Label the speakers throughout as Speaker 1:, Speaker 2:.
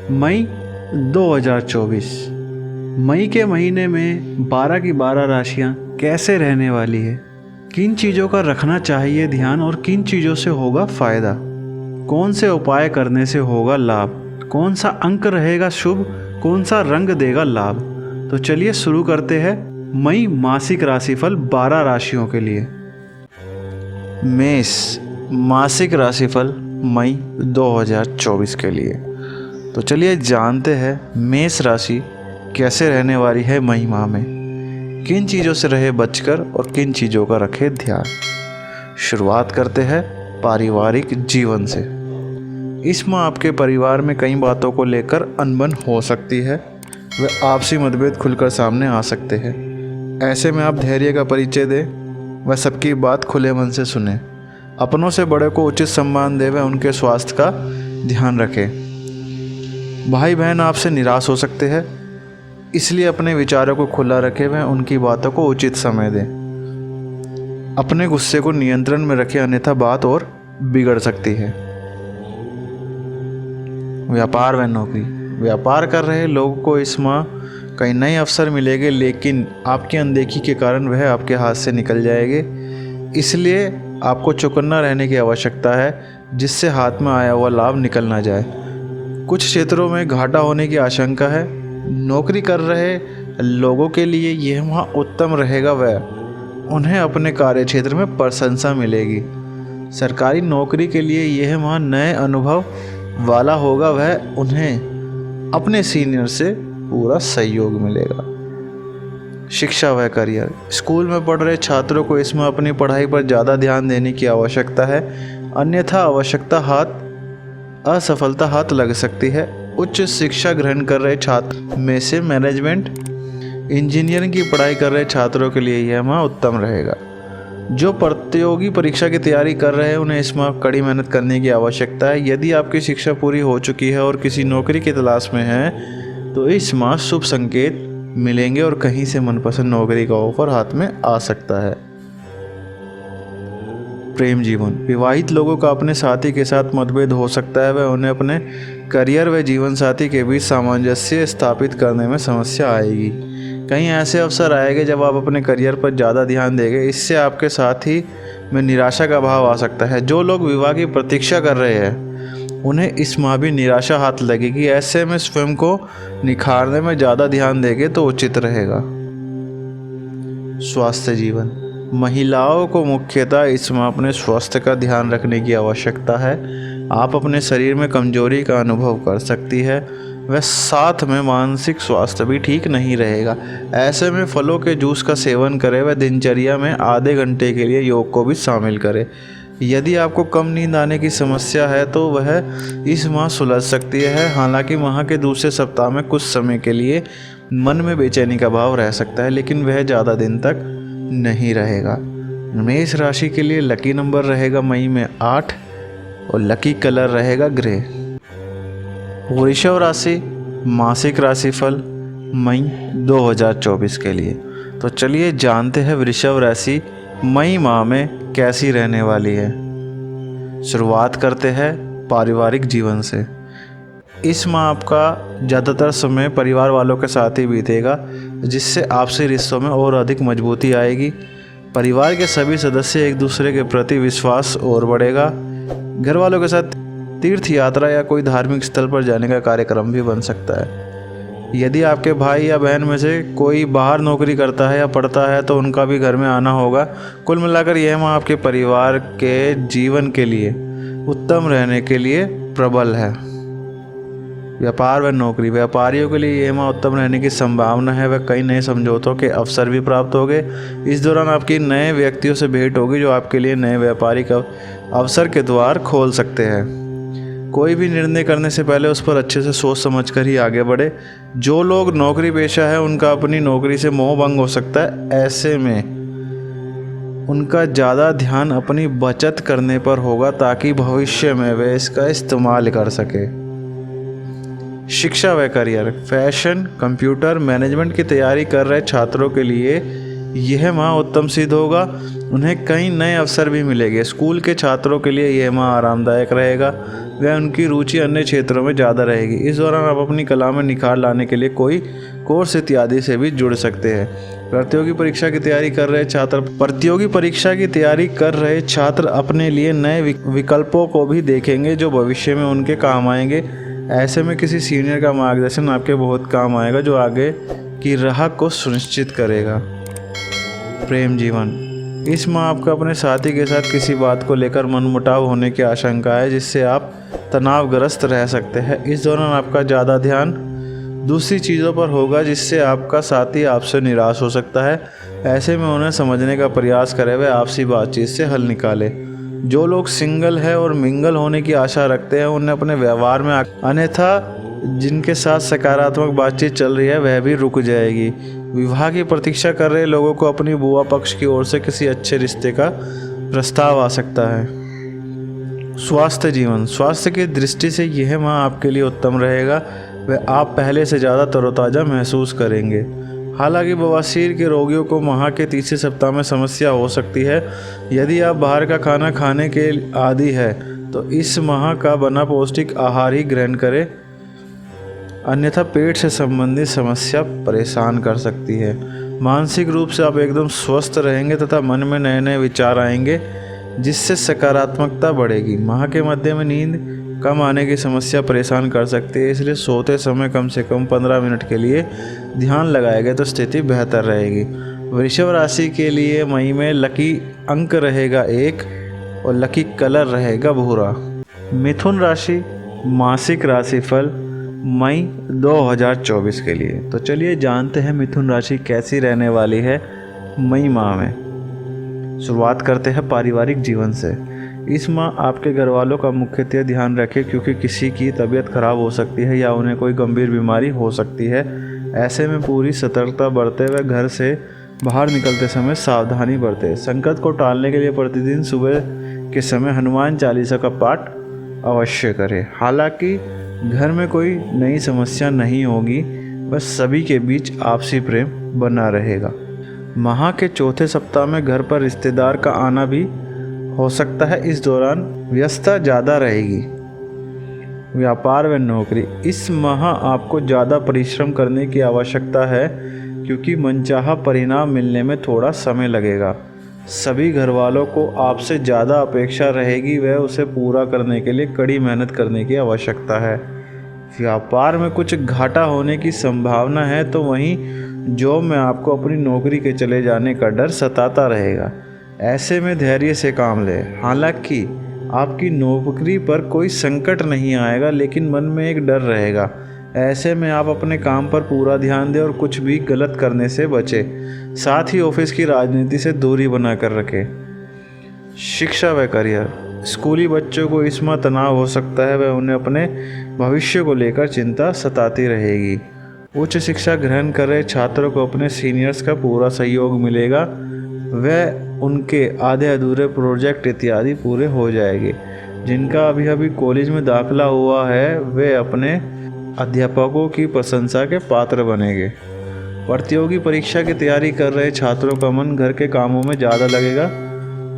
Speaker 1: मई 2024। मई के महीने में 12 की 12 राशियां कैसे रहने वाली है, किन चीज़ों का रखना चाहिए ध्यान और किन चीज़ों से होगा फ़ायदा, कौन से उपाय करने से होगा लाभ, कौन सा अंक रहेगा शुभ, कौन सा रंग देगा लाभ। तो चलिए शुरू करते हैं मई मासिक राशिफल 12 राशियों के लिए। मेष मासिक राशिफल मई 2024 के लिए। तो चलिए जानते हैं मेष राशि कैसे रहने वाली है मई माह में, किन चीज़ों से रहे बचकर और किन चीज़ों का रखे ध्यान। शुरुआत करते हैं पारिवारिक जीवन से। इस माह आपके परिवार में कई बातों को लेकर अनबन हो सकती है, व आपसी मतभेद खुलकर सामने आ सकते हैं। ऐसे में आप धैर्य का परिचय दें व सबकी बात खुले मन से सुने। अपनों से बड़े को उचित सम्मान दें व उनके स्वास्थ्य का ध्यान रखें। भाई बहन आपसे निराश हो सकते हैं, इसलिए अपने विचारों को खुला रखें व उनकी बातों को उचित समय दें। अपने गुस्से को नियंत्रण में रखें, अन्यथा बात और बिगड़ सकती है। व्यापार व नौकरी। व्यापार कर रहे लोगों को इस माह कई नए अवसर मिलेंगे, लेकिन आपकी अनदेखी के कारण वह आपके हाथ से निकल जाएंगे। इसलिए आपको चौकन्ना रहने की आवश्यकता है, जिससे हाथ में आया हुआ लाभ निकल ना जाए। कुछ क्षेत्रों में घाटा होने की आशंका है। नौकरी कर रहे लोगों के लिए यह माह उत्तम रहेगा व उन्हें अपने कार्य क्षेत्र में प्रशंसा मिलेगी। सरकारी नौकरी के लिए यह माह नए अनुभव वाला होगा व उन्हें अपने सीनियर से पूरा सहयोग मिलेगा। शिक्षा व करियर। स्कूल में पढ़ रहे छात्रों को इसमें अपनी पढ़ाई पर ज़्यादा ध्यान देने की आवश्यकता है, अन्यथा असफलता हाथ लग सकती है। उच्च शिक्षा ग्रहण कर रहे छात्र में से मैनेजमेंट इंजीनियरिंग की पढ़ाई कर रहे छात्रों के लिए यह माह उत्तम रहेगा। जो प्रतियोगी परीक्षा की तैयारी कर रहे हैं उन्हें इस माह कड़ी मेहनत करने की आवश्यकता है। यदि आपकी शिक्षा पूरी हो चुकी है और किसी नौकरी की तलाश में है तो इस माह शुभ संकेत मिलेंगे और कहीं से मनपसंद नौकरी का ऑफर हाथ में आ सकता है। प्रेम जीवन। विवाहित लोगों का अपने साथी के साथ मतभेद हो सकता है व उन्हें अपने करियर व जीवन साथी के बीच सामंजस्य स्थापित करने में समस्या आएगी। कहीं ऐसे अवसर आएंगे जब आप अपने करियर पर ज़्यादा ध्यान देंगे, इससे आपके साथी में निराशा का भाव आ सकता है। जो लोग विवाह की प्रतीक्षा कर रहे हैं उन्हें इस माह भी निराशा हाथ लगेगी। ऐसे में स्वयं को निखारने में ज़्यादा ध्यान देंगे तो उचित रहेगा। स्वास्थ्य जीवन। महिलाओं को मुख्यतः इस माह अपने स्वास्थ्य का ध्यान रखने की आवश्यकता है। आप अपने शरीर में कमजोरी का अनुभव कर सकती है व साथ में मानसिक स्वास्थ्य भी ठीक नहीं रहेगा। ऐसे में फलों के जूस का सेवन करें व दिनचर्या में आधे घंटे के लिए योग को भी शामिल करें। यदि आपको कम नींद आने की समस्या है तो वह इस माह सुलझ सकती है। हालांकि माह के दूसरे सप्ताह में कुछ समय के लिए मन में बेचैनी का भाव रह सकता है, लेकिन वह ज़्यादा दिन तक नहीं रहेगा। मेष राशि के लिए लकी नंबर रहेगा मई में 8 और लकी कलर रहेगा ग्रे। वृषभ राशि मासिक राशिफल मई 2024 के लिए। तो चलिए जानते हैं वृषभ राशि मई माह में कैसी रहने वाली है। शुरुआत करते हैं पारिवारिक जीवन से। इस माह आपका ज़्यादातर समय परिवार वालों के साथ ही बीतेगा, जिससे आपसी रिश्तों में और अधिक मजबूती आएगी। परिवार के सभी सदस्य एक दूसरे के प्रति विश्वास और बढ़ेगा। घर वालों के साथ तीर्थ यात्रा या कोई धार्मिक स्थल पर जाने का कार्यक्रम भी बन सकता है। यदि आपके भाई या बहन में से कोई बाहर नौकरी करता है या पढ़ता है तो उनका भी घर में आना होगा। कुल मिलाकर यह माह आपके परिवार के जीवन के लिए उत्तम रहने के लिए प्रबल है। व्यापार व नौकरी। व्यापारियों के लिए यह माह उत्तम रहने की संभावना है व कई नए समझौतों के अवसर भी प्राप्त होंगे। इस दौरान आपकी नए व्यक्तियों से भेंट होगी जो आपके लिए नए व्यापारिक अवसर के द्वार खोल सकते हैं। कोई भी निर्णय करने से पहले उस पर अच्छे से सोच समझ कर ही आगे बढ़े। जो लोग नौकरी पेशा है उनका अपनी नौकरी से मोह भंग हो सकता है। ऐसे में उनका ज़्यादा ध्यान अपनी बचत करने पर होगा ताकि भविष्य में वे इसका इस्तेमाल कर सके। शिक्षा व करियर। फैशन, कंप्यूटर, मैनेजमेंट की तैयारी कर रहे छात्रों के लिए यह माह उत्तम सिद्ध होगा। उन्हें कई नए अवसर भी मिलेंगे। स्कूल के छात्रों के लिए यह माह आरामदायक रहेगा। वह उनकी रुचि अन्य क्षेत्रों में ज़्यादा रहेगी। इस दौरान आप अपनी कला में निखार लाने के लिए कोई कोर्स इत्यादि से भी जुड़ सकते हैं। प्रतियोगी परीक्षा की तैयारी कर रहे छात्र अपने लिए नए विकल्पों को भी देखेंगे जो भविष्य में उनके काम आएंगे। ऐसे में किसी सीनियर का मार्गदर्शन आपके बहुत काम आएगा, जो आगे की राह को सुनिश्चित करेगा। प्रेम जीवन, इस माह आपका अपने साथी के साथ किसी बात को लेकर मनमुटाव होने की आशंका है, जिससे आप तनावग्रस्त रह सकते हैं। इस दौरान आपका ज़्यादा ध्यान दूसरी चीज़ों पर होगा, जिससे आपका साथी आपसे निराश हो सकता है। ऐसे में उन्हें समझने का प्रयास करें, वे आपसी बातचीत से हल निकालें। जो लोग सिंगल है और मिंगल होने की आशा रखते हैं, उन्हें अपने व्यवहार में अन्यथा जिनके साथ सकारात्मक बातचीत चल रही है वह भी रुक जाएगी। विवाह की प्रतीक्षा कर रहे लोगों को अपनी बुआ पक्ष की ओर से किसी अच्छे रिश्ते का प्रस्ताव आ सकता है। स्वास्थ्य जीवन, स्वास्थ्य की दृष्टि से यह माह आपके लिए उत्तम रहेगा। वह आप पहले से ज़्यादा तरोताज़ा महसूस करेंगे। हालांकि बवासीर के रोगियों को माह के तीसरे सप्ताह में समस्या हो सकती है। यदि आप बाहर का खाना खाने के आदी है तो इस माह का बना पौष्टिक आहार ही ग्रहण करें, अन्यथा पेट से संबंधित समस्या परेशान कर सकती है। मानसिक रूप से आप एकदम स्वस्थ रहेंगे तथा मन में नए नए विचार आएंगे, जिससे सकारात्मकता बढ़ेगी। माह के मध्य में नींद कम आने की समस्या परेशान कर सकती है, इसलिए सोते समय कम से कम 15 मिनट के लिए ध्यान लगाएंगे तो स्थिति बेहतर रहेगी। वृषभ राशि के लिए मई में लकी अंक रहेगा 1 और लकी कलर रहेगा भूरा। मिथुन राशि मासिक राशिफल मई 2024 के लिए। तो चलिए जानते हैं मिथुन राशि कैसी रहने वाली है मई माह में। शुरुआत करते हैं पारिवारिक जीवन से। इस माह आपके घर वालों का मुख्यतः ध्यान रखें, क्योंकि किसी की तबीयत खराब हो सकती है या उन्हें कोई गंभीर बीमारी हो सकती है। ऐसे में पूरी सतर्कता बरते हुए घर से बाहर निकलते समय सावधानी बरतें। संकट को टालने के लिए प्रतिदिन सुबह के समय हनुमान चालीसा का पाठ अवश्य करें। हालांकि घर में कोई नई समस्या नहीं होगी, बस सभी के बीच आपसी प्रेम बना रहेगा। माह के चौथे सप्ताह में घर पर रिश्तेदार का आना भी हो सकता है। इस दौरान व्यस्तता ज़्यादा रहेगी। व्यापार व नौकरी, इस माह आपको ज़्यादा परिश्रम करने की आवश्यकता है, क्योंकि मनचाहा परिणाम मिलने में थोड़ा समय लगेगा। सभी घर वालों को आपसे ज़्यादा अपेक्षा रहेगी, वह उसे पूरा करने के लिए कड़ी मेहनत करने की आवश्यकता है। व्यापार में कुछ घाटा होने की संभावना है, तो वहीं जॉब में आपको अपनी नौकरी के चले जाने का डर सताता रहेगा। ऐसे में धैर्य से काम लें। हालांकि आपकी नौकरी पर कोई संकट नहीं आएगा, लेकिन मन में एक डर रहेगा। ऐसे में आप अपने काम पर पूरा ध्यान दें और कुछ भी गलत करने से बचें। साथ ही ऑफिस की राजनीति से दूरी बनाकर रखें। शिक्षा व करियर, स्कूली बच्चों को इस माह तनाव हो सकता है, वह उन्हें अपने भविष्य को लेकर चिंता सताती रहेगी। उच्च शिक्षा ग्रहण कर रहे छात्रों को अपने सीनियर्स का पूरा सहयोग मिलेगा। वह उनके आधे अधूरे प्रोजेक्ट इत्यादि पूरे हो जाएंगे। जिनका अभी कॉलेज में दाखिला हुआ है, वे अपने अध्यापकों की प्रशंसा के पात्र बनेंगे। प्रतियोगी परीक्षा की तैयारी कर रहे छात्रों का मन घर के कामों में ज़्यादा लगेगा,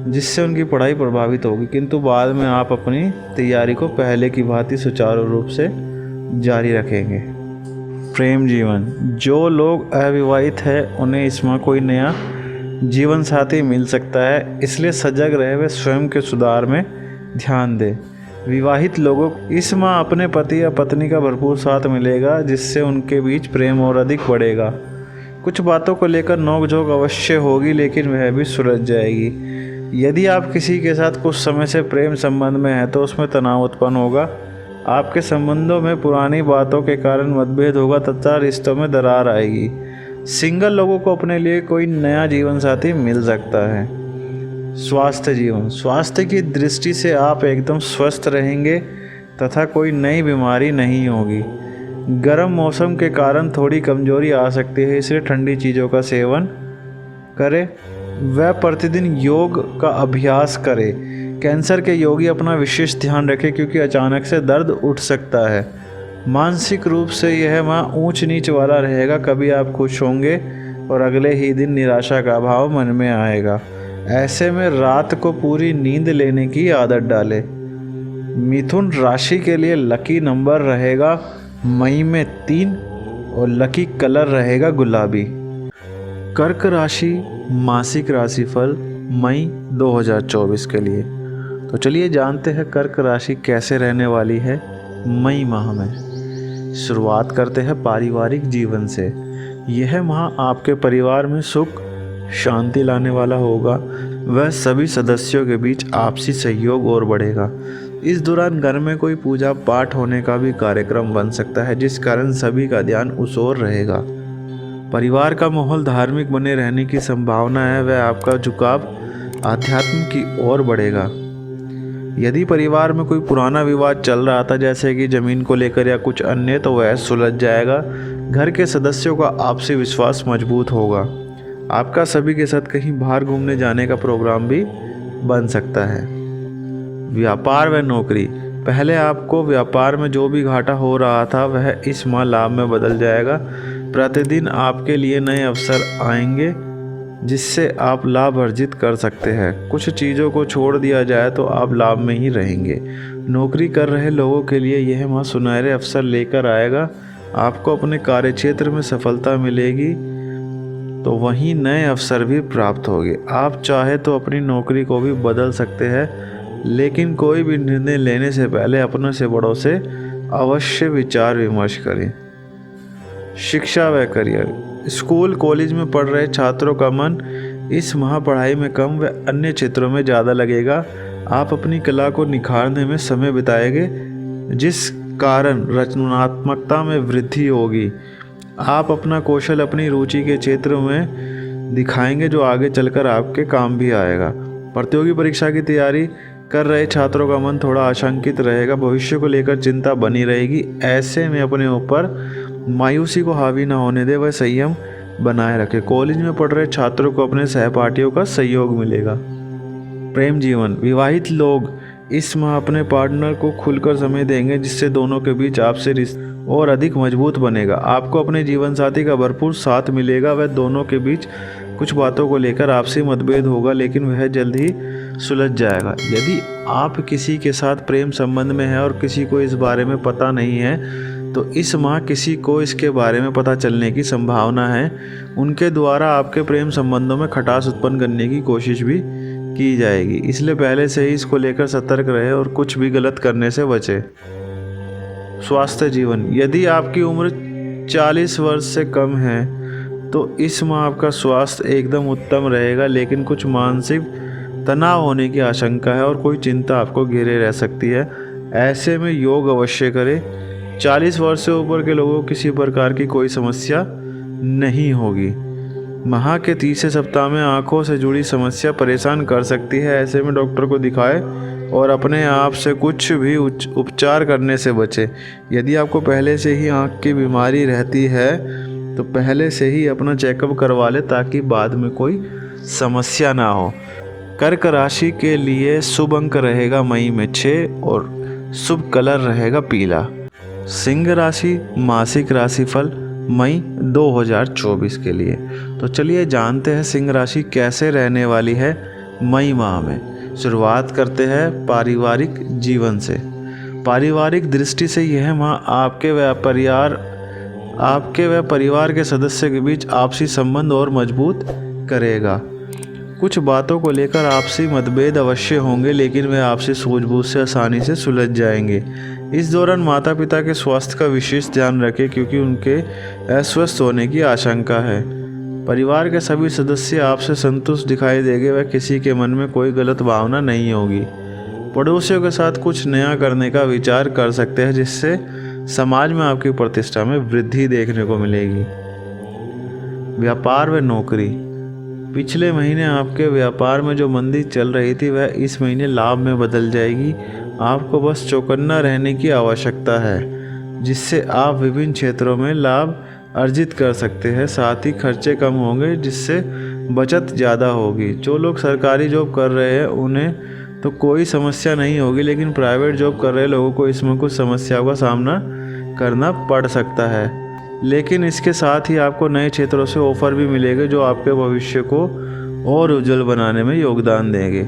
Speaker 1: जिससे उनकी पढ़ाई प्रभावित होगी, किंतु बाद में आप अपनी तैयारी को पहले की भांति सुचारू रूप से जारी रखेंगे। प्रेम जीवन, जो लोग अविवाहित हैं उन्हें इस माह कोई नया जीवन साथी मिल सकता है, इसलिए सजग रहे वे स्वयं के सुधार में ध्यान दें। विवाहित लोगों को इस माह अपने पति या पत्नी का भरपूर साथ मिलेगा, जिससे उनके बीच प्रेम और अधिक बढ़ेगा। कुछ बातों को लेकर नोकझोंक अवश्य होगी, लेकिन वह भी सुलझ जाएगी। यदि आप किसी के साथ कुछ समय से प्रेम संबंध में हैं तो उसमें तनाव उत्पन्न होगा। आपके संबंधों में पुरानी बातों के कारण मतभेद होगा तथा रिश्तों में दरार आएगी। सिंगल लोगों को अपने लिए कोई नया जीवन साथी मिल सकता है। स्वास्थ्य जीवन, स्वास्थ्य की दृष्टि से आप एकदम स्वस्थ रहेंगे तथा कोई नई बीमारी नहीं होगी। गर्म मौसम के कारण थोड़ी कमजोरी आ सकती है, इसलिए ठंडी चीज़ों का सेवन करें। वह प्रतिदिन योग का अभ्यास करें। कैंसर के रोगी अपना विशेष ध्यान रखें, क्योंकि अचानक से दर्द उठ सकता है। मानसिक रूप से यह माह ऊंच नीच वाला रहेगा। कभी आप खुश होंगे और अगले ही दिन निराशा का भाव मन में आएगा। ऐसे में रात को पूरी नींद लेने की आदत डालें। मिथुन राशि के लिए लकी नंबर रहेगा मई में 3 और लकी कलर रहेगा गुलाबी। कर्क राशि मासिक राशिफल मई 2024 के लिए। तो चलिए जानते हैं कर्क राशि कैसे रहने वाली है मई माह में। शुरुआत करते हैं पारिवारिक जीवन से। यह माह आपके परिवार में सुख शांति लाने वाला होगा। वह सभी सदस्यों के बीच आपसी सहयोग और बढ़ेगा। इस दौरान घर में कोई पूजा पाठ होने का भी कार्यक्रम बन सकता है, जिस कारण सभी का ध्यान उस ओर रहेगा। परिवार का माहौल धार्मिक बने रहने की संभावना है। वह आपका झुकाव आध्यात्म की ओर बढ़ेगा। यदि परिवार में कोई पुराना विवाद चल रहा था, जैसे कि जमीन को लेकर या कुछ अन्य, तो वह सुलझ जाएगा। घर के सदस्यों का आपसी विश्वास मजबूत होगा। आपका सभी के साथ कहीं बाहर घूमने जाने का प्रोग्राम भी बन सकता है। व्यापार व नौकरी। पहले आपको व्यापार में जो भी घाटा हो रहा था वह इस माह लाभ में बदल जाएगा। प्रतिदिन आपके लिए नए अवसर आएंगे जिससे आप लाभ अर्जित कर सकते हैं। कुछ चीज़ों को छोड़ दिया जाए तो आप लाभ में ही रहेंगे। नौकरी कर रहे लोगों के लिए यह माह सुनहरे अवसर लेकर आएगा। आपको अपने कार्यक्षेत्र में सफलता मिलेगी तो वहीं नए अवसर भी प्राप्त होंगे। आप चाहे तो अपनी नौकरी को भी बदल सकते हैं, लेकिन कोई भी निर्णय लेने से पहले अपनों से बड़ों से अवश्य विचार विमर्श करें। शिक्षा व करियर। स्कूल कॉलेज में पढ़ रहे छात्रों का मन इस माह पढ़ाई में कम व अन्य क्षेत्रों में ज़्यादा लगेगा। आप अपनी कला को निखारने में समय बिताएंगे, जिस कारण रचनात्मकता में वृद्धि होगी। आप अपना कौशल अपनी रुचि के क्षेत्र में दिखाएंगे, जो आगे चलकर आपके काम भी आएगा। प्रतियोगी परीक्षा की तैयारी कर रहे छात्रों का मन थोड़ा आशंकित रहेगा। भविष्य को लेकर चिंता बनी रहेगी। ऐसे में अपने ऊपर मायूसी को हावी न होने दे, वह संयम बनाए रखें। कॉलेज में पढ़ रहे छात्रों को अपने सहपाठियों का सहयोग मिलेगा। प्रेम जीवन। विवाहित लोग इस माह अपने पार्टनर को खुलकर समय देंगे, जिससे दोनों के बीच आपसे रिश्ता और अधिक मजबूत बनेगा। आपको अपने जीवन साथी का भरपूर साथ मिलेगा। वह दोनों के बीच कुछ बातों को लेकर आपसी मतभेद होगा, लेकिन वह जल्द ही सुलझ जाएगा। यदि आप किसी के साथ प्रेम संबंध में हैं और किसी को इस बारे में पता नहीं है, तो इस माह किसी को इसके बारे में पता चलने की संभावना है। उनके द्वारा आपके प्रेम संबंधों में खटास उत्पन्न करने की कोशिश भी की जाएगी, इसलिए पहले से ही इसको लेकर सतर्क रहे और कुछ भी गलत करने से बचे। स्वास्थ्य जीवन। यदि आपकी उम्र 40 वर्ष से कम है तो इस माह आपका स्वास्थ्य एकदम उत्तम रहेगा, लेकिन कुछ मानसिक तनाव होने की आशंका है और कोई चिंता आपको घेरे रह सकती है। ऐसे में योग अवश्य करें। 40 वर्ष से ऊपर के लोगों को किसी प्रकार की कोई समस्या नहीं होगी। माह के तीसरे सप्ताह में आंखों से जुड़ी समस्या परेशान कर सकती है। ऐसे में डॉक्टर को दिखाएं और अपने आप से कुछ भी उपचार करने से बचें। यदि आपको पहले से ही आंख की बीमारी रहती है तो पहले से ही अपना चेकअप करवा लें, ताकि बाद में कोई समस्या ना हो। कर्क राशि के लिए शुभ अंक रहेगा मई में 6 और शुभ कलर रहेगा पीला। सिंह राशि मासिक राशिफल मई 2024 के लिए। तो चलिए जानते हैं सिंह राशि कैसे रहने वाली है मई माह में। शुरुआत करते हैं पारिवारिक जीवन से। पारिवारिक दृष्टि से यह माह आपके व परिवार के सदस्य के बीच आपसी संबंध और मजबूत करेगा। कुछ बातों को लेकर आपसी मतभेद अवश्य होंगे, लेकिन वे आपसी सूझबूझ से आसानी से सुलझ जाएंगे। इस दौरान माता पिता के स्वास्थ्य का विशेष ध्यान रखें, क्योंकि उनके अस्वस्थ होने की आशंका है। परिवार के सभी सदस्य आपसे संतुष्ट दिखाई देंगे। वह किसी के मन में कोई गलत भावना नहीं होगी। पड़ोसियों के साथ कुछ नया करने का विचार कर सकते हैं, जिससे समाज में आपकी प्रतिष्ठा में वृद्धि देखने को मिलेगी। व्यापार व नौकरी। पिछले महीने आपके व्यापार में जो मंदी चल रही थी वह इस महीने लाभ में बदल जाएगी। आपको बस चौकन्ना रहने की आवश्यकता है, जिससे आप विभिन्न क्षेत्रों में लाभ अर्जित कर सकते हैं। साथ ही खर्चे कम होंगे, जिससे बचत ज़्यादा होगी। जो लोग सरकारी जॉब कर रहे हैं उन्हें तो कोई समस्या नहीं होगी, लेकिन प्राइवेट जॉब कर रहे लोगों को इसमें कुछ समस्याओं का सामना करना पड़ सकता है। लेकिन इसके साथ ही आपको नए क्षेत्रों से ऑफर भी मिलेंगे, जो आपके भविष्य को और उज्जवल बनाने में योगदान देंगे।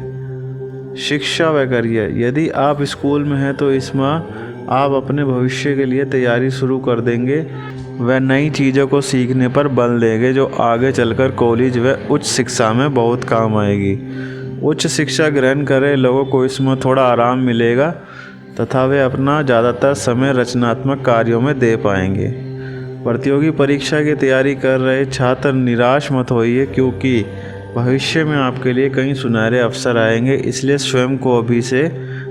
Speaker 1: शिक्षा व करियर, यदि आप स्कूल में हैं तो इस माह आप अपने भविष्य के लिए तैयारी शुरू कर देंगे व नई चीज़ों को सीखने पर बल देंगे जो आगे चलकर कॉलेज व उच्च शिक्षा में बहुत काम आएगी। उच्च शिक्षा ग्रहण कर रहे लोगों को इसमें थोड़ा आराम मिलेगा तथा वे अपना ज़्यादातर समय रचनात्मक कार्यों में दे पाएंगे। प्रतियोगी परीक्षा की तैयारी कर रहे छात्र निराश मत होइए, क्योंकि भविष्य में आपके लिए कई सुनहरे अवसर आएंगे। इसलिए स्वयं को अभी से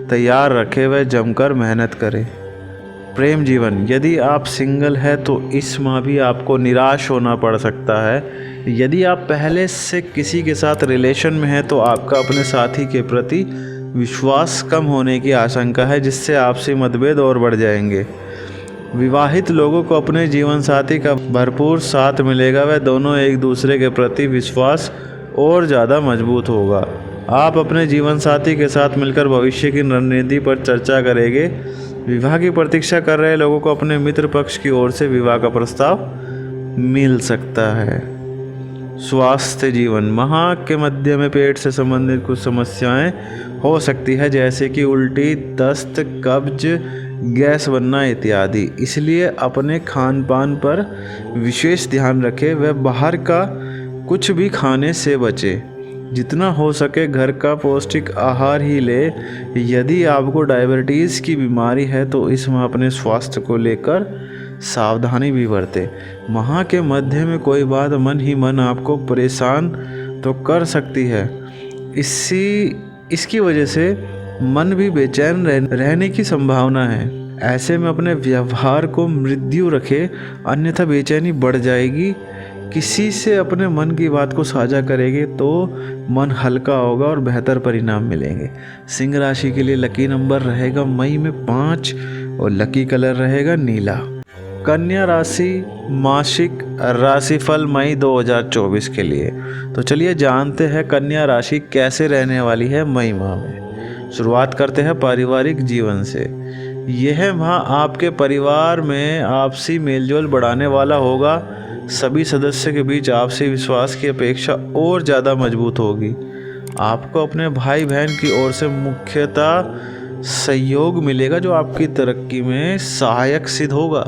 Speaker 1: तैयार रखें व जमकर मेहनत करें। प्रेम जीवन, यदि आप सिंगल हैं तो इस माह भी आपको निराश होना पड़ सकता है। यदि आप पहले से किसी के साथ रिलेशन में हैं तो आपका अपने साथी के प्रति विश्वास कम होने की आशंका है, जिससे आपसी मतभेद और बढ़ जाएंगे। विवाहित लोगों को अपने जीवन साथी का भरपूर साथ मिलेगा व दोनों एक दूसरे के प्रति विश्वास और ज़्यादा मजबूत होगा। आप अपने जीवन साथी के साथ मिलकर भविष्य की रणनीति पर चर्चा करेंगे। विवाह की प्रतीक्षा कर रहे लोगों को अपने मित्र पक्ष की ओर से विवाह का प्रस्ताव मिल सकता है। स्वास्थ्य जीवन, माह के मध्य में पेट से संबंधित कुछ समस्याएं हो सकती है, जैसे कि उल्टी, दस्त, कब्ज, गैस बनना इत्यादि। इसलिए अपने खान पान पर विशेष ध्यान रखें व बाहर का कुछ भी खाने से बचें। जितना हो सके घर का पौष्टिक आहार ही ले। यदि आपको डायबिटीज़ की बीमारी है तो इसमें अपने स्वास्थ्य को लेकर सावधानी भी बरतें। माह के मध्य में कोई बात मन ही मन आपको परेशान तो कर सकती है। इसकी वजह से मन भी बेचैन रहने की संभावना है। ऐसे में अपने व्यवहार को मृदु रखें, अन्यथा बेचैनी बढ़ जाएगी। किसी से अपने मन की बात को साझा करेंगे तो मन हल्का होगा और बेहतर परिणाम मिलेंगे। सिंह राशि के लिए लकी नंबर रहेगा मई में 5 और लकी कलर रहेगा नीला। कन्या राशि मासिक राशिफल मई 2024 के लिए। तो चलिए जानते हैं कन्या राशि कैसे रहने वाली है मई माह में। शुरुआत करते हैं पारिवारिक जीवन से। यह माह आपके परिवार में आपसी मेलजोल बढ़ाने वाला होगा। सभी सदस्यों के बीच आपसी विश्वास की अपेक्षा और ज़्यादा मजबूत होगी। आपको अपने भाई बहन की ओर से मुख्यतः सहयोग मिलेगा जो आपकी तरक्की में सहायक सिद्ध होगा।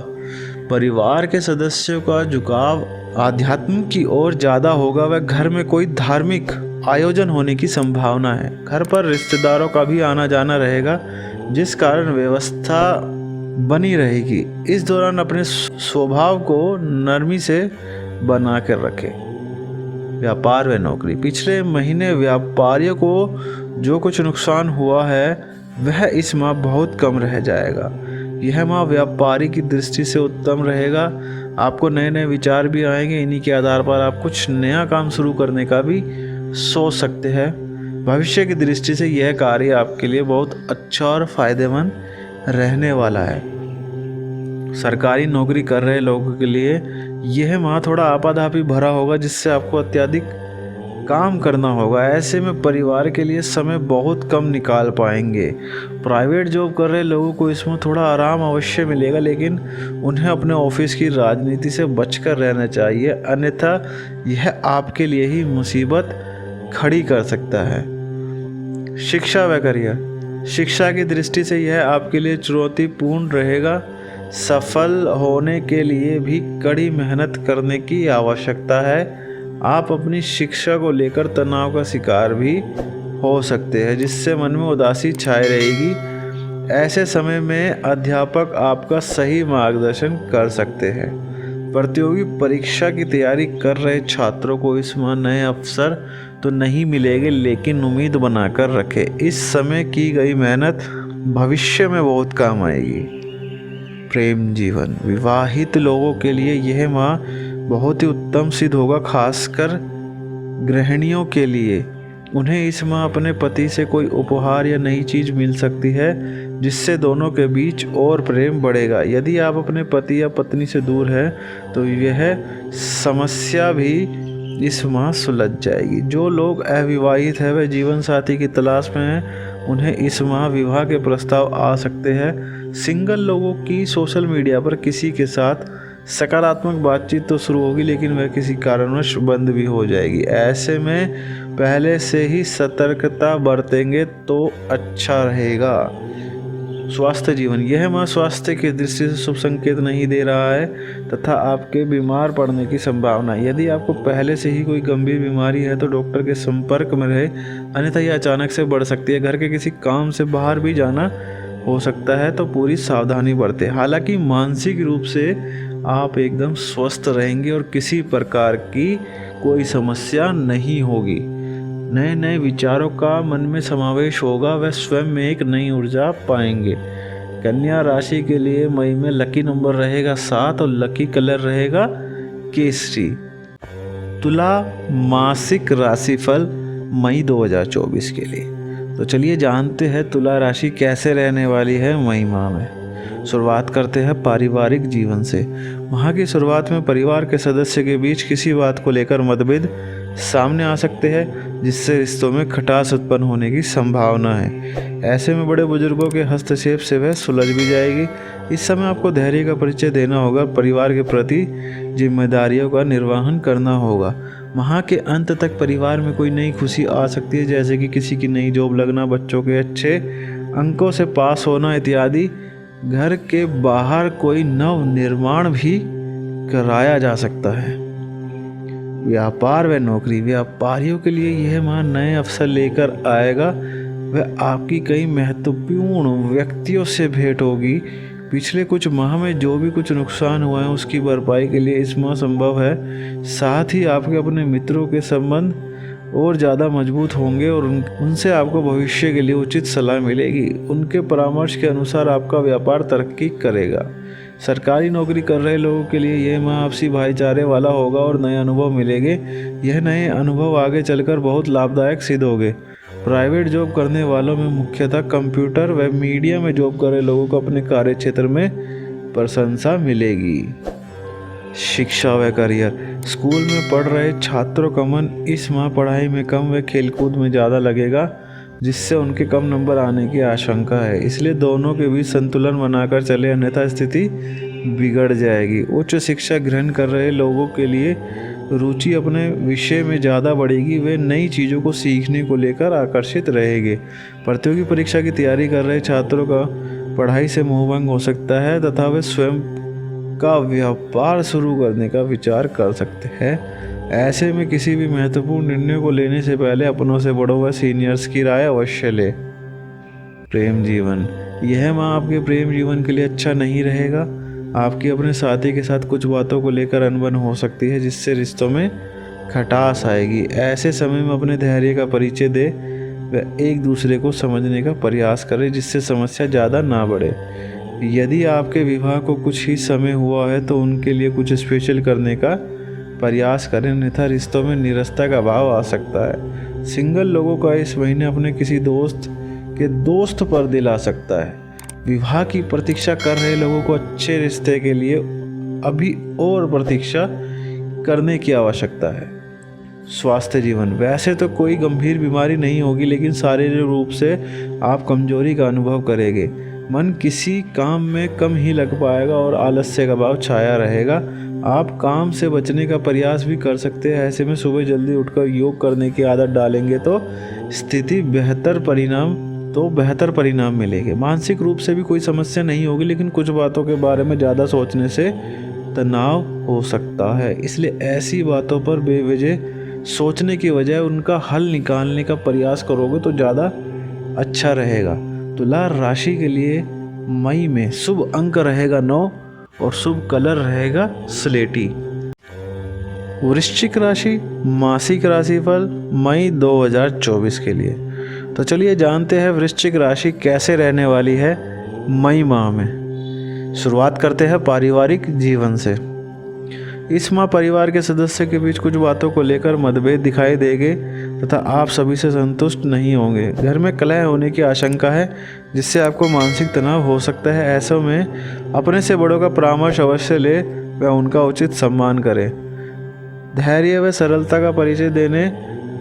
Speaker 1: परिवार के सदस्यों का झुकाव आध्यात्म की ओर ज़्यादा होगा व घर में कोई धार्मिक आयोजन होने की संभावना है। घर पर रिश्तेदारों का भी आना जाना रहेगा, जिस कारण व्यवस्था बनी रहेगी। इस दौरान अपने स्वभाव को नरमी से बना कर रखें। व्यापार व नौकरी, पिछले महीने व्यापारियों को जो कुछ नुकसान हुआ है वह इस माह बहुत कम रह जाएगा। यह माह व्यापारी की दृष्टि से उत्तम रहेगा। आपको नए नए विचार भी आएंगे। इन्हीं के आधार पर आप कुछ नया काम शुरू करने का भी सोच सकते हैं। भविष्य की दृष्टि से यह कार्य आपके लिए बहुत अच्छा और फायदेमंद रहने वाला है। सरकारी नौकरी कर रहे लोगों के लिए यह माह थोड़ा आपाधापी भरा होगा, जिससे आपको अत्यधिक काम करना होगा। ऐसे में परिवार के लिए समय बहुत कम निकाल पाएंगे। प्राइवेट जॉब कर रहे लोगों को इसमें थोड़ा आराम अवश्य मिलेगा, लेकिन उन्हें अपने ऑफिस की राजनीति से बचकर रहना चाहिए, अन्यथा यह आपके लिए ही मुसीबत खड़ी कर सकता है। शिक्षा व करियर, शिक्षा की दृष्टि से यह आपके लिए चुनौतीपूर्ण रहेगा। सफल होने के लिए भी कड़ी मेहनत करने की आवश्यकता है। आप अपनी शिक्षा को लेकर तनाव का शिकार भी हो सकते हैं, जिससे मन में उदासी छाई रहेगी। ऐसे समय में अध्यापक आपका सही मार्गदर्शन कर सकते हैं। प्रतियोगी परीक्षा की तैयारी कर रहे छात्रों को इस माह नए अवसर तो नहीं मिलेंगे, लेकिन उम्मीद बनाकर रखें। इस समय की गई मेहनत भविष्य में बहुत काम आएगी। प्रेम जीवन, विवाहित लोगों के लिए यह माह बहुत ही उत्तम सिद्ध होगा, खासकर गृहिणियों के लिए। उन्हें इस माह अपने पति से कोई उपहार या नई चीज़ मिल सकती है, जिससे दोनों के बीच और प्रेम बढ़ेगा। यदि आप अपने पति या पत्नी से दूर हैं तो यह समस्या भी इस माह सुलझ जाएगी। जो लोग अविवाहित हैं वे जीवन साथी की तलाश में हैं, उन्हें इस माह विवाह के प्रस्ताव आ सकते हैं। सिंगल लोगों की सोशल मीडिया पर किसी के साथ सकारात्मक बातचीत तो शुरू होगी, लेकिन वह किसी कारणवश बंद भी हो जाएगी। ऐसे में पहले से ही सतर्कता बरतेंगे तो अच्छा रहेगा। स्वास्थ्य जीवन, यह माह स्वास्थ्य की दृष्टि से शुभ संकेत नहीं दे रहा है तथा आपके बीमार पड़ने की संभावना। यदि आपको पहले से ही कोई गंभीर बीमारी है तो डॉक्टर के संपर्क में रहे, अन्यथा यह अचानक से बढ़ सकती है। घर के किसी काम से बाहर भी जाना हो सकता है तो पूरी सावधानी बरतें। हालांकि मानसिक रूप से आप एकदम स्वस्थ रहेंगे और किसी प्रकार की कोई समस्या नहीं होगी। नए नए विचारों का मन में समावेश होगा, वह स्वयं में एक नई ऊर्जा पाएंगे। कन्या राशि के लिए मई में लकी नंबर रहेगा 7 और लकी कलर रहेगा केसरी। तुला मासिक राशिफल मई 2024 के लिए। तो चलिए जानते हैं तुला राशि कैसे रहने वाली है मई माह में। शुरुआत करते हैं पारिवारिक जीवन से। माह की शुरुआत में परिवार के सदस्य के बीच किसी बात को लेकर मतभेद सामने आ सकते हैं, जिससे रिश्तों में खटास उत्पन्न होने की संभावना है। ऐसे में बड़े बुजुर्गों के हस्तक्षेप से वह सुलझ भी जाएगी। इस समय आपको धैर्य का परिचय देना होगा, परिवार के प्रति जिम्मेदारियों का निर्वहन करना होगा। माह के अंत तक परिवार में कोई नई खुशी आ सकती है, जैसे कि किसी की नई जॉब लगना, बच्चों के अच्छे अंकों से पास होना इत्यादि। घर के बाहर कोई नव निर्माण भी कराया जा सकता है। व्यापार व नौकरी, व्यापारियों के लिए यह माह नए अवसर लेकर आएगा। वह आपकी कई महत्वपूर्ण व्यक्तियों से भेंट होगी। पिछले कुछ माह में जो भी कुछ नुकसान हुआ है उसकी भरपाई के लिए इस माह संभव है। साथ ही आपके अपने मित्रों के संबंध और ज़्यादा मजबूत होंगे और उनसे आपको भविष्य के लिए उचित सलाह मिलेगी। उनके परामर्श के अनुसार आपका व्यापार तरक्की करेगा। सरकारी नौकरी कर रहे लोगों के लिए यह माह आपसी भाईचारे वाला होगा और नए अनुभव मिलेंगे। यह नए अनुभव आगे चलकर बहुत लाभदायक सिद्ध होंगे। प्राइवेट जॉब करने वालों में मुख्यतः कंप्यूटर व मीडिया में जॉब कर रहे लोगों को अपने कार्य क्षेत्र में प्रशंसा मिलेगी। शिक्षा व करियर, स्कूल में पढ़ रहे छात्रों का मन इस माह पढ़ाई में कम व खेलकूद में ज़्यादा लगेगा, जिससे उनके कम नंबर आने की आशंका है। इसलिए दोनों के बीच संतुलन बनाकर चले, अन्यथा स्थिति बिगड़ जाएगी। उच्च शिक्षा ग्रहण कर रहे लोगों के लिए रुचि अपने विषय में ज़्यादा बढ़ेगी। वे नई चीज़ों को सीखने को लेकर आकर्षित रहेंगे। प्रतियोगी परीक्षा की तैयारी कर रहे छात्रों का पढ़ाई से मोहभंग हो सकता है तथा वे स्वयं का व्यापार शुरू करने का विचार कर सकते हैं। ऐसे में किसी भी महत्वपूर्ण निर्णय को लेने से पहले अपनों से बड़ों व सीनियर्स की राय अवश्य लें। प्रेम जीवन, यह माह आपके प्रेम जीवन के लिए अच्छा नहीं रहेगा। आपकी अपने साथी के साथ कुछ बातों को लेकर अनबन हो सकती है, जिससे रिश्तों में खटास आएगी। ऐसे समय में अपने धैर्य का परिचय दे व एक दूसरे को समझने का प्रयास करें, जिससे समस्या ज़्यादा ना बढ़े। यदि आपके विवाह को कुछ ही समय हुआ है तो उनके लिए कुछ स्पेशल करने का प्रयास करें, अन्यथा रिश्तों में निरस्ता का भाव आ सकता है। सिंगल लोगों का इस महीने अपने किसी दोस्त पर दिल आ सकता है। विवाह की प्रतीक्षा कर रहे लोगों को अच्छे रिश्ते के लिए अभी और प्रतीक्षा करने की आवश्यकता है। स्वास्थ्य जीवन, वैसे तो कोई गंभीर बीमारी नहीं होगी, लेकिन शारीरिक रूप से आप कमजोरी का अनुभव करेंगे। मन किसी काम में कम ही लग पाएगा और आलस्य का भाव छाया रहेगा। आप काम से बचने का प्रयास भी कर सकते हैं। ऐसे में सुबह जल्दी उठकर योग करने की आदत डालेंगे तो बेहतर परिणाम मिलेंगे। मानसिक रूप से भी कोई समस्या नहीं होगी, लेकिन कुछ बातों के बारे में ज़्यादा सोचने से तनाव हो सकता है। इसलिए ऐसी बातों पर बेवजह सोचने की बजाय उनका हल निकालने का प्रयास करोगे तो ज़्यादा अच्छा रहेगा। तुला राशि के लिए मई में शुभ अंक रहेगा 9 और शुभ कलर रहेगा स्लेटी। वृश्चिक राशि मासिक राशिफल मई 2024 के लिए। तो चलिए जानते हैं वृश्चिक राशि कैसे रहने वाली है मई माह में। शुरुआत करते हैं पारिवारिक जीवन से। इस माह परिवार के सदस्य के बीच कुछ बातों को लेकर मतभेद दिखाई देंगे तथा आप सभी से संतुष्ट नहीं होंगे। घर में कलह होने की आशंका है, जिससे आपको मानसिक तनाव हो सकता है। ऐसे में अपने से बड़ों का परामर्श अवश्य ले व उनका उचित सम्मान करें। धैर्य व सरलता का परिचय देने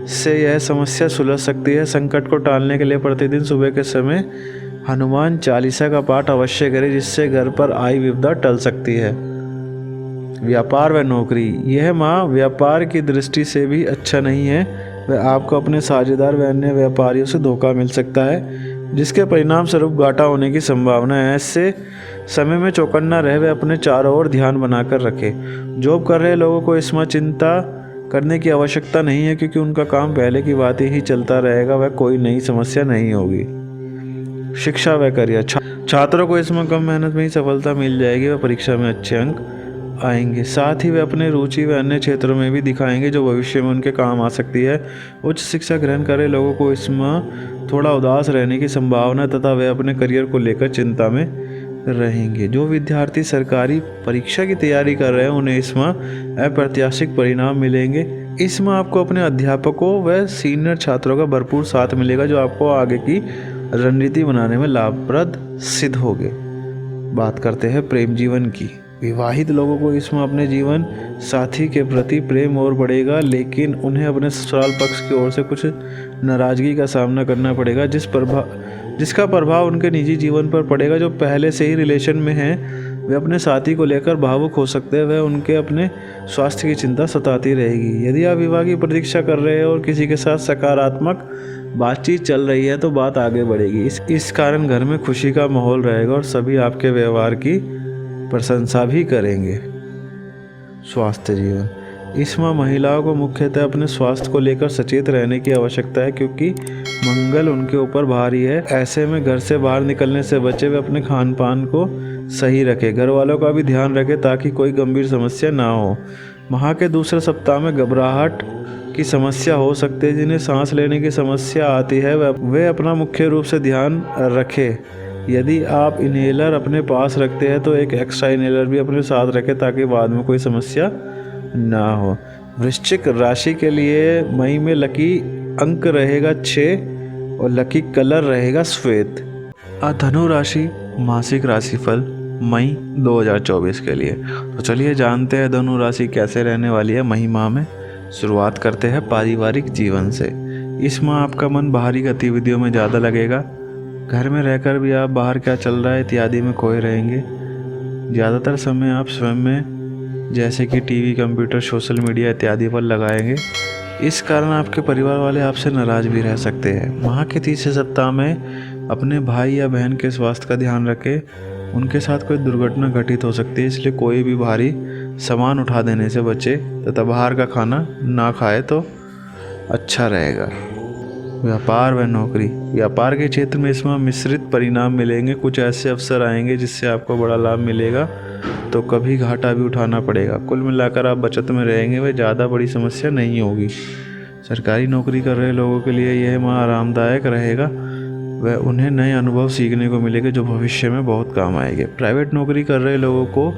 Speaker 1: से यह समस्या सुलझ सकती है। संकट को टालने के लिए प्रतिदिन सुबह के समय हनुमान चालीसा का पाठ अवश्य करें, जिससे घर पर आई विपदा टल सकती है। व्यापार व नौकरी, यह माह व्यापार की दृष्टि से भी अच्छा नहीं है। वह आपको अपने साझेदार व अन्य व्यापारियों से धोखा मिल सकता है, जिसके परिणाम स्वरूप घाटा होने की संभावना है। ऐसे समय में चौकन्ना रहे व अपने चारों ओर ध्यान बनाकर रखे। जॉब कर रहे लोगों को इसमें चिंता करने की आवश्यकता नहीं है, क्योंकि उनका काम पहले की बात ही चलता रहेगा। वह कोई नई समस्या नहीं होगी। शिक्षा व करियर, छात्रों को इसमें कम मेहनत में ही सफलता मिल जाएगी। वह परीक्षा में अच्छे अंक आएंगे। साथ ही वे अपने रुचि व अन्य क्षेत्रों में भी दिखाएंगे जो भविष्य में उनके काम आ सकती है। उच्च शिक्षा ग्रहण कर रहे लोगों को इसमें थोड़ा उदास रहने की संभावना तथा वे अपने करियर को लेकर चिंता में रहेंगे। जो विद्यार्थी सरकारी परीक्षा की तैयारी कर रहे हैं उन्हें इसमें अप्रत्याशित परिणाम मिलेंगे। इसमें आपको अपने अध्यापकों व सीनियर छात्रों का भरपूर साथ मिलेगा, जो आपको आगे की रणनीति बनाने में लाभप्रद सिद्ध होंगे। बात करते हैं प्रेम जीवन की। विवाहित लोगों को इसमें अपने जीवन साथी के प्रति प्रेम और बढ़ेगा, लेकिन उन्हें अपने ससुराल पक्ष की ओर से कुछ नाराजगी का सामना करना पड़ेगा, जिसका प्रभाव उनके निजी जीवन पर पड़ेगा। जो पहले से ही रिलेशन में हैं वे अपने साथी को लेकर भावुक हो सकते हैं। वह उनके अपने स्वास्थ्य की चिंता सताती रहेगी। यदि आप विवाह की प्रतीक्षा कर रहे हैं और किसी के साथ सकारात्मक बातचीत चल रही है तो बात आगे बढ़ेगी। इस कारण घर में खुशी का माहौल रहेगा और सभी आपके व्यवहार की प्रशंसा भी करेंगे। स्वास्थ्य जीवन, इसमें महिलाओं को मुख्यतः अपने स्वास्थ्य को लेकर सचेत रहने की आवश्यकता है, क्योंकि मंगल उनके ऊपर भारी है। ऐसे में घर से बाहर निकलने से बचे, वे अपने खान पान को सही रखें। घर वालों का भी ध्यान रखें ताकि कोई गंभीर समस्या ना हो। माह के दूसरे सप्ताह में घबराहट की समस्या हो सकती है। जिन्हें सांस लेने की समस्या आती है वे अपना मुख्य रूप से ध्यान रखें। यदि आप इन्हेलर अपने पास रखते हैं तो एक एक्स्ट्रा इन्हेलर भी अपने साथ रखें ताकि बाद में कोई समस्या ना हो। वृश्चिक राशि के लिए मई में लकी अंक रहेगा 6 और लकी कलर रहेगा श्वेत। धनु राशि मासिक राशिफल मई 2024 के लिए। तो चलिए जानते हैं धनु राशि कैसे रहने वाली है मई माह में। शुरुआत करते हैं पारिवारिक जीवन से। इस माह आपका मन बाहरी गतिविधियों में ज़्यादा लगेगा। घर में रहकर भी आप बाहर क्या चल रहा है इत्यादि में खोए रहेंगे। ज़्यादातर समय आप स्वयं में, जैसे कि टीवी, कंप्यूटर, सोशल मीडिया इत्यादि पर लगाएंगे। इस कारण आपके परिवार वाले आपसे नाराज़ भी रह सकते हैं। माह के तीसरे सप्ताह में अपने भाई या बहन के स्वास्थ्य का ध्यान रखें। उनके साथ कोई दुर्घटना घटित हो सकती है, इसलिए कोई भी भारी सामान उठा देने से बचे तथा बाहर का खाना ना खाए तो अच्छा रहेगा। व्यापार व नौकरी, व्यापार के क्षेत्र में इसमें मिश्रित परिणाम मिलेंगे। कुछ ऐसे अवसर आएंगे जिससे आपको बड़ा लाभ मिलेगा, तो कभी घाटा भी उठाना पड़ेगा। कुल मिलाकर आप बचत में रहेंगे, वह ज़्यादा बड़ी समस्या नहीं होगी। सरकारी नौकरी कर रहे लोगों के लिए यह माह आरामदायक रहेगा। वह उन्हें नए अनुभव सीखने को मिलेंगे जो भविष्य में बहुत काम आएंगे। प्राइवेट नौकरी कर रहे लोगों को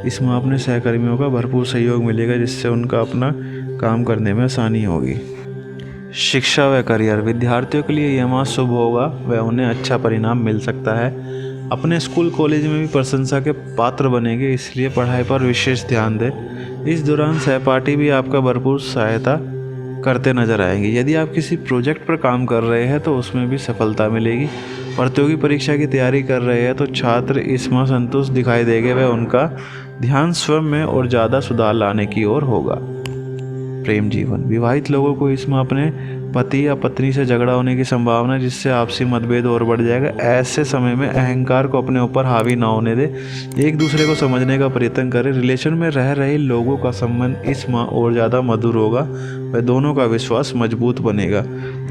Speaker 1: इस माह अपने सहकर्मियों का भरपूर सहयोग मिलेगा, जिससे उनका अपना काम करने में आसानी होगी। शिक्षा व करियर, विद्यार्थियों के लिए यह माह शुभ होगा। वह उन्हें अच्छा परिणाम मिल सकता है। अपने स्कूल कॉलेज में भी प्रशंसा के पात्र बनेंगे, इसलिए पढ़ाई पर विशेष ध्यान दें। इस दौरान सहपाठी भी आपका भरपूर सहायता करते नजर आएंगे। यदि आप किसी प्रोजेक्ट पर काम कर रहे हैं तो उसमें भी सफलता मिलेगी। प्रतियोगी परीक्षा की तैयारी कर रहे हैं तो छात्र इस माह संतुष्ट दिखाई देंगे। वह उनका ध्यान स्वयं में और ज़्यादा सुधार लाने की ओर होगा। प्रेम जीवन, विवाहित लोगों को इसमें अपने पति या पत्नी से झगड़ा होने की संभावना है, जिससे आपसी मतभेद और बढ़ जाएगा। ऐसे समय में अहंकार को अपने ऊपर हावी ना होने दे, एक दूसरे को समझने का प्रयत्न करें। रिलेशन में रह रहे लोगों का संबंध इस माह और ज़्यादा मधुर होगा। वह दोनों का विश्वास मजबूत बनेगा।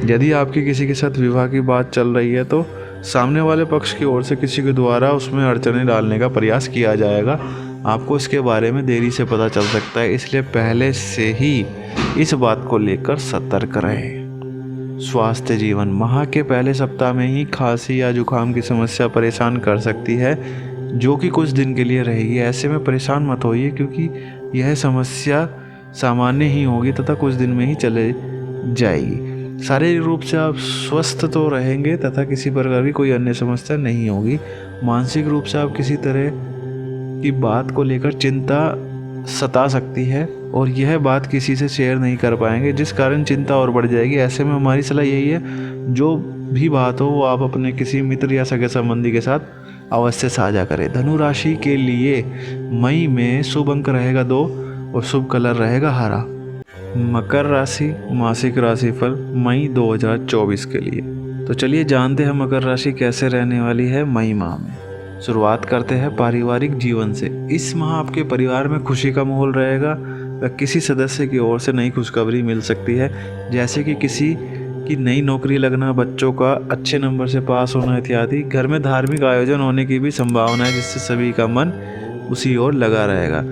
Speaker 1: यदि आपकी किसी के साथ विवाह की बात चल रही है तो सामने वाले पक्ष की ओर से किसी के द्वारा उसमें अड़चनें डालने का प्रयास किया जाएगा। आपको इसके बारे में देरी से पता चल सकता है, इसलिए पहले से ही इस बात को लेकर सतर्क रहें। स्वास्थ्य जीवन, माह के पहले सप्ताह में ही खांसी या जुकाम की समस्या परेशान कर सकती है, जो कि कुछ दिन के लिए रहेगी। ऐसे में परेशान मत होइए, क्योंकि यह समस्या सामान्य ही होगी तथा कुछ दिन में ही चले जाएगी। शारीरिक रूप से आप स्वस्थ तो रहेंगे तथा किसी प्रकार की कोई अन्य समस्या नहीं होगी। मानसिक रूप से आप किसी तरह की बात को लेकर चिंता सता सकती है और यह बात किसी से शेयर नहीं कर पाएंगे, जिस कारण चिंता और बढ़ जाएगी। ऐसे में हमारी सलाह यही है, जो भी बात हो वो आप अपने किसी मित्र या सगे संबंधी के साथ अवश्य साझा करें। धनु राशि के लिए मई में शुभ अंक रहेगा 2 और शुभ कलर रहेगा हरा। मकर राशि मासिक राशिफल मई 2024 के लिए। तो चलिए जानते हैं मकर राशि कैसे रहने वाली है मई माह में। शुरुआत करते हैं पारिवारिक जीवन से। इस माह आपके परिवार में खुशी का माहौल रहेगा व किसी सदस्य की ओर से नई खुशखबरी मिल सकती है, जैसे कि किसी की नई नौकरी लगना, बच्चों का अच्छे नंबर से पास होना इत्यादि। घर में धार्मिक आयोजन होने की भी संभावना है, जिससे सभी का मन उसी ओर लगा रहेगा।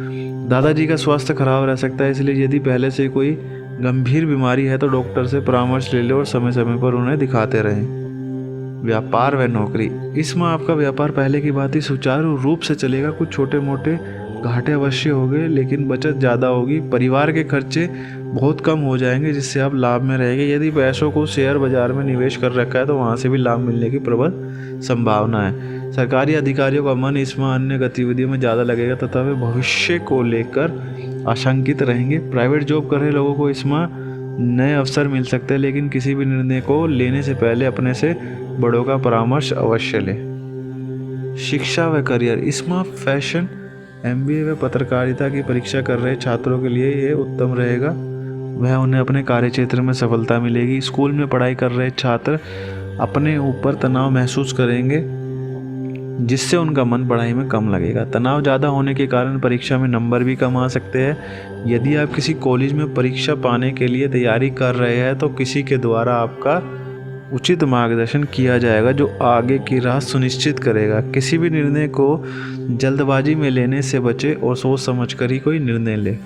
Speaker 1: दादाजी का स्वास्थ्य खराब रह सकता है, इसलिए यदि पहले से कोई गंभीर बीमारी है तो डॉक्टर से परामर्श ले लें और समय समय पर उन्हें दिखाते रहें। व्यापार व नौकरी। इस माह आपका व्यापार पहले की भांति सुचारू रूप से चलेगा। कुछ छोटे मोटे घाटे अवश्य होंगे, लेकिन बचत ज़्यादा होगी। परिवार के खर्चे बहुत कम हो जाएंगे, जिससे आप लाभ में रहेंगे। यदि पैसों को शेयर बाजार में निवेश कर रखा है तो वहाँ से भी लाभ मिलने की प्रबल संभावना है। सरकारी अधिकारियों का मन इस माह अन्य गतिविधियों में ज़्यादा लगेगा तथा वे भविष्य को लेकर आशंकित रहेंगे। प्राइवेट जॉब कर रहे लोगों को इस माह नए अवसर मिल सकते हैं, लेकिन किसी भी निर्णय को लेने से पहले अपने से बड़ों का परामर्श अवश्य लें। शिक्षा व करियर। इस माह फैशन, MBA व पत्रकारिता की परीक्षा कर रहे छात्रों के लिए ये उत्तम रहेगा। वह उन्हें अपने कार्य क्षेत्र में सफलता मिलेगी। स्कूल में पढ़ाई कर रहे छात्र अपने ऊपर तनाव महसूस करेंगे, जिससे उनका मन पढ़ाई में कम लगेगा। तनाव ज़्यादा होने के कारण परीक्षा में नंबर भी कम आ सकते हैं। यदि आप किसी कॉलेज में परीक्षा पाने के लिए तैयारी कर रहे हैं तो किसी के द्वारा आपका उचित मार्गदर्शन किया जाएगा, जो आगे की राह सुनिश्चित करेगा। किसी भी निर्णय को जल्दबाजी में लेने से बचे और सोच समझकर ही कोई निर्णय ले।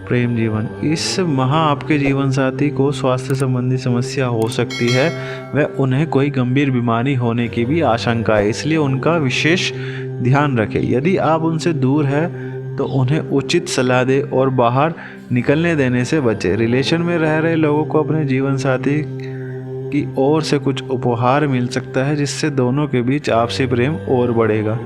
Speaker 1: प्रेम जीवन। इस माह आपके जीवन साथी को स्वास्थ्य संबंधी समस्या हो सकती है व उन्हें कोई गंभीर बीमारी होने की भी आशंका है, इसलिए उनका विशेष ध्यान रखें। यदि आप उनसे दूर हैं तो उन्हें उचित सलाह दें और बाहर निकलने देने से बचें। रिलेशन में रह रहे लोगों को अपने जीवन साथी की ओर से कुछ उपहार मिल सकता है, जिससे दोनों के बीच आपसी प्रेम और बढ़ेगा।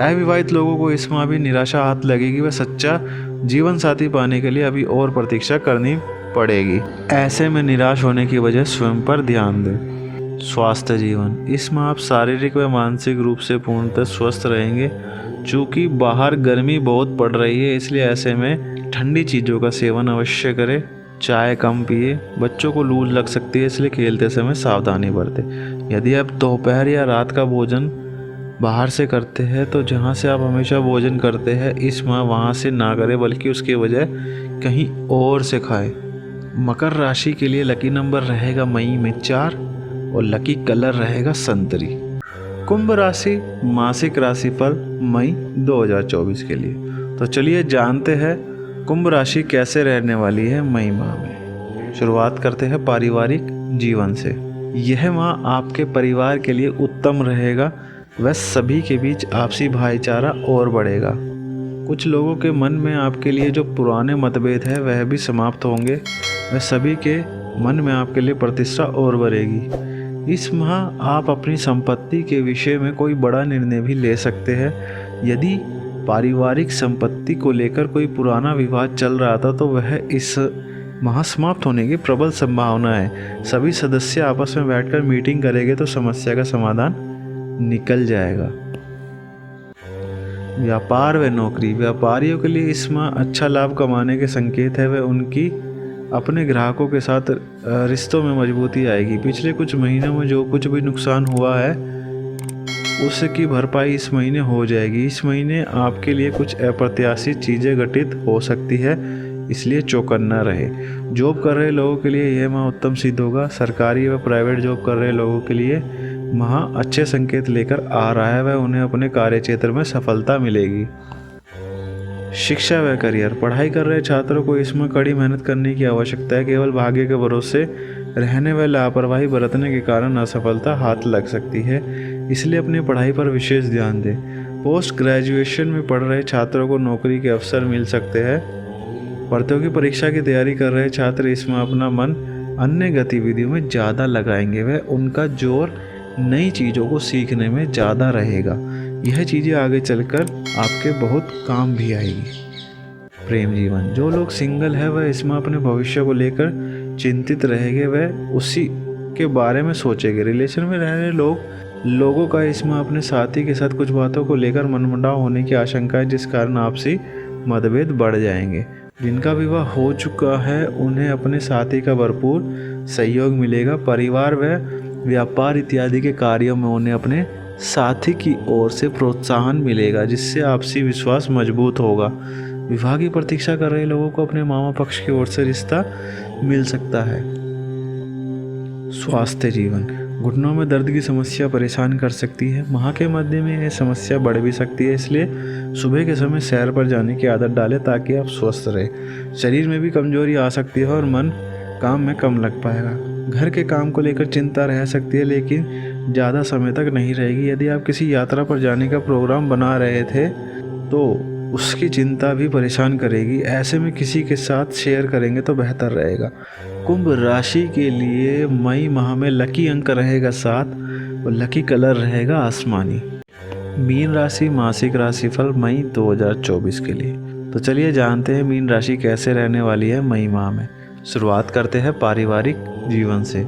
Speaker 1: अविवाहित लोगों को इस माह भी निराशा हाथ लगेगी व सच्चा जीवन साथी पाने के लिए अभी और प्रतीक्षा करनी पड़ेगी। ऐसे में निराश होने की वजह स्वयं पर ध्यान दें। स्वास्थ्य जीवन। इस माह आप शारीरिक व मानसिक रूप से पूर्णतः स्वस्थ रहेंगे। चूँकि बाहर गर्मी बहुत पड़ रही है, इसलिए ऐसे में ठंडी चीज़ों का सेवन अवश्य करें। चाय कम पिए। बच्चों को लू लग सकती है, इसलिए खेलते समय सावधानी बरतें। यदि आप दोपहर या रात का भोजन बाहर से करते हैं तो जहां से आप हमेशा भोजन करते हैं इस माह वहां से ना करें, बल्कि उसके बजाय कहीं और से खाएं। मकर राशि के लिए लकी नंबर रहेगा मई में 4 और लकी कलर रहेगा संतरी। कुंभ राशि मासिक राशिफल मई 2024 के लिए। तो चलिए जानते हैं कुंभ राशि कैसे रहने वाली है मई माह में। शुरुआत करते हैं पारिवारिक जीवन से। यह माह आपके परिवार के लिए उत्तम रहेगा वह सभी के बीच आपसी भाईचारा और बढ़ेगा। कुछ लोगों के मन में आपके लिए जो पुराने मतभेद है वह भी समाप्त होंगे। वह सभी के मन में आपके लिए प्रतिष्ठा और बढ़ेगी। इस माह आप अपनी संपत्ति के विषय में कोई बड़ा निर्णय भी ले सकते हैं। यदि पारिवारिक संपत्ति को लेकर कोई पुराना विवाद चल रहा था तो वह इस माह समाप्त होने की प्रबल संभावना है। सभी सदस्य आपस में बैठकर मीटिंग करेंगे तो समस्या का समाधान निकल जाएगा। व्यापार व नौकरी। व्यापारियों के लिए इस माह अच्छा लाभ कमाने के संकेत है। वह उनकी अपने ग्राहकों के साथ रिश्तों में मजबूती आएगी। पिछले कुछ महीनों में जो कुछ भी नुकसान हुआ है उसकी भरपाई इस महीने हो जाएगी। इस महीने आपके लिए कुछ अप्रत्याशित चीज़ें घटित हो सकती है, इसलिए चौकन्ना रहे। जॉब कर रहे लोगों के लिए यह माह उत्तम सिद्ध होगा। सरकारी व प्राइवेट जॉब कर रहे लोगों के लिए माह अच्छे संकेत लेकर आ रहा है। वह उन्हें अपने कार्य क्षेत्र में सफलता मिलेगी। शिक्षा व करियर। पढ़ाई कर रहे छात्रों को इसमें कड़ी मेहनत करने की आवश्यकता है। केवल भाग्य के भरोसे रहने व लापरवाही बरतने के कारण असफलता हाथ लग सकती है, इसलिए अपनी पढ़ाई पर विशेष ध्यान दें। पोस्ट ग्रेजुएशन में पढ़ रहे छात्रों को नौकरी के अवसर मिल सकते हैं। प्रतियोगी परीक्षा की तैयारी कर रहे छात्र इसमें अपना मन अन्य गतिविधियों में ज़्यादा लगाएंगे। वह उनका जोर नई चीज़ों को सीखने में ज़्यादा रहेगा। यह चीज़ें आगे चलकर आपके बहुत काम भी आएगी। प्रेम जीवन। जो लोग सिंगल है वह इसमें अपने भविष्य को लेकर चिंतित रहेंगे। वह उसी के बारे में सोचेंगे। रिलेशन में रह रहे लोगों का इसमें अपने साथी के साथ कुछ बातों को लेकर मनमुटाव होने की आशंका है, जिस कारण आपसी मतभेद बढ़ जाएंगे। जिनका विवाह हो चुका है उन्हें अपने साथी का भरपूर सहयोग मिलेगा। परिवार व व्यापार इत्यादि के कार्यों में उन्हें अपने साथी की ओर से प्रोत्साहन मिलेगा, जिससे आपसी विश्वास मजबूत होगा। विवाह की प्रतीक्षा कर रहे लोगों को अपने मामा पक्ष की ओर से रिश्ता मिल सकता है। स्वास्थ्य जीवन, घुटनों में दर्द की समस्या परेशान कर सकती है। माह के मध्य में यह समस्या बढ़ भी सकती है, इसलिए सुबह के समय सैर पर जाने की आदत डालें ताकि आप स्वस्थ रहें। शरीर में भी कमजोरी आ सकती है और मन काम में कम लग पाएगा। घर के काम को लेकर चिंता रह सकती है, लेकिन ज़्यादा समय तक नहीं रहेगी। यदि आप किसी यात्रा पर जाने का प्रोग्राम बना रहे थे तो उसकी चिंता भी परेशान करेगी। ऐसे में किसी के साथ शेयर करेंगे तो बेहतर रहेगा। कुंभ राशि के लिए मई माह में लकी अंक रहेगा 7 और लकी कलर रहेगा आसमानी। मीन राशि मासिक राशिफल मई 2024 के लिए। तो चलिए जानते हैं मीन राशि कैसे रहने वाली है मई माह में। शुरुआत करते हैं पारिवारिक जीवन से।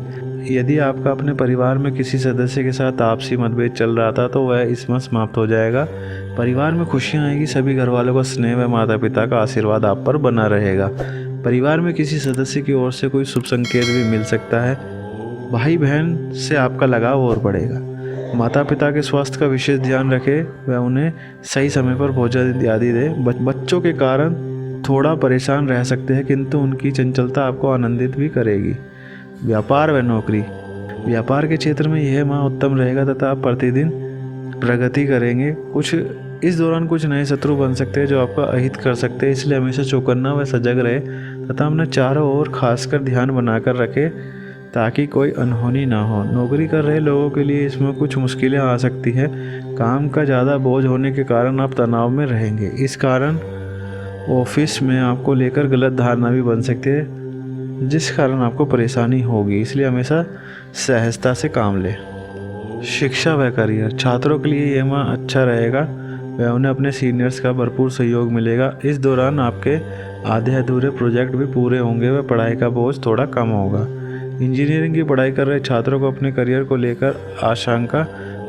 Speaker 1: यदि आपका अपने परिवार में किसी सदस्य के साथ आपसी मतभेद चल रहा था तो वह इस माह समाप्त हो जाएगा। परिवार में खुशियां आएगी। सभी घर वालों का स्नेह व माता पिता का आशीर्वाद आप पर बना रहेगा। परिवार में किसी सदस्य की ओर से कोई शुभ संकेत भी मिल सकता है। भाई बहन से आपका लगाव और बढ़ेगा। माता पिता के स्वास्थ्य का विशेष ध्यान रखें व उन्हें सही समय पर भोजन इत्यादि दें। बच्चों के कारण थोड़ा परेशान रह सकते हैं, किंतु उनकी चंचलता आपको आनंदित भी करेगी। व्यापार व नौकरी, व्यापार के क्षेत्र में यह माह उत्तम रहेगा तथा आप प्रतिदिन प्रगति करेंगे। इस दौरान कुछ नए शत्रु बन सकते हैं जो आपका अहित कर सकते हैं, इसलिए हमेशा चौकन्ना व सजग रहे तथा अपने चारों ओर खासकर ध्यान बनाकर रखें ताकि कोई अनहोनी ना हो। नौकरी कर रहे लोगों के लिए इसमें कुछ मुश्किलें आ सकती हैं। काम का ज़्यादा बोझ होने के कारण आप तनाव में रहेंगे। इस कारण ऑफिस में आपको लेकर गलत धारणा भी बन सकती है, जिस कारण आपको परेशानी होगी, इसलिए हमेशा सहजता से काम लें। शिक्षा व करियर, छात्रों के लिए यह माह अच्छा रहेगा व उन्हें अपने सीनियर्स का भरपूर सहयोग मिलेगा। इस दौरान आपके आधे अधूरे प्रोजेक्ट भी पूरे होंगे व पढ़ाई का बोझ थोड़ा कम होगा। इंजीनियरिंग की पढ़ाई कर रहे छात्रों को अपने करियर को लेकर आशंका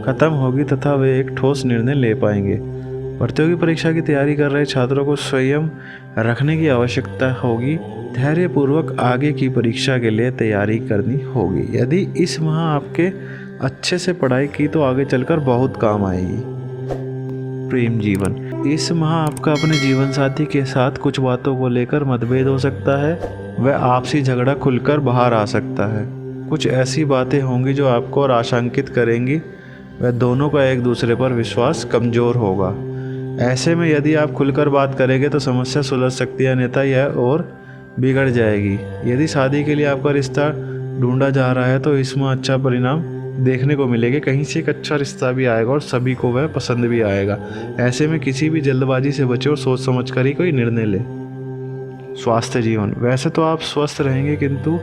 Speaker 1: खत्म होगी तथा वे एक ठोस निर्णय ले पाएंगे। प्रतियोगी परीक्षा की तैयारी कर रहे छात्रों को संयम रखने की आवश्यकता होगी। धैर्यपूर्वक आगे की परीक्षा के लिए तैयारी करनी होगी। यदि इस माह आपके अच्छे से पढ़ाई की तो आगे चलकर बहुत काम आएगी। प्रेम जीवन, इस माह आपका अपने जीवन साथी के साथ कुछ बातों को लेकर मतभेद हो सकता है व आपसी झगड़ा खुलकर बाहर आ सकता है। कुछ ऐसी बातें होंगी जो आपको और आशंकित करेंगी व दोनों का एक दूसरे पर विश्वास कमज़ोर होगा। ऐसे में यदि आप खुलकर बात करेंगे तो समस्या सुलझ सकती है, अन्यथा यह और बिगड़ जाएगी। यदि शादी के लिए आपका रिश्ता ढूंढा जा रहा है तो इसमें अच्छा परिणाम देखने को मिलेगा। कहीं से एक अच्छा रिश्ता भी आएगा और सभी को वह पसंद भी आएगा। ऐसे में किसी भी जल्दबाजी से बचे और सोच समझ कर ही कोई निर्णय ले। स्वास्थ्य जीवन, वैसे तो आप स्वस्थ रहेंगे, किंतु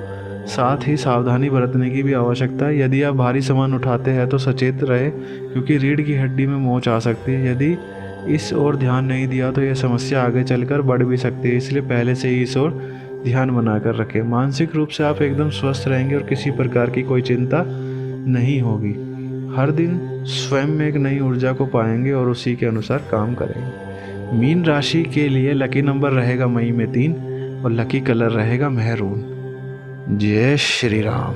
Speaker 1: साथ ही सावधानी बरतने की भी आवश्यकता है। यदि आप भारी सामान उठाते हैं तो सचेत रहे, क्योंकि रीढ़ की हड्डी में मोच आ सकती है। यदि इस ओर ध्यान नहीं दिया तो यह समस्या आगे चलकर बढ़ भी सकती है, इसलिए पहले से ही इस ओर ध्यान बनाकर रखें। मानसिक रूप से आप एकदम स्वस्थ रहेंगे और किसी प्रकार की कोई चिंता नहीं होगी। हर दिन स्वयं में एक नई ऊर्जा को पाएंगे और उसी के अनुसार काम करेंगे। मीन राशि के लिए लकी नंबर रहेगा मई में 3 और लकी कलर रहेगा मेहरून। जय श्री राम।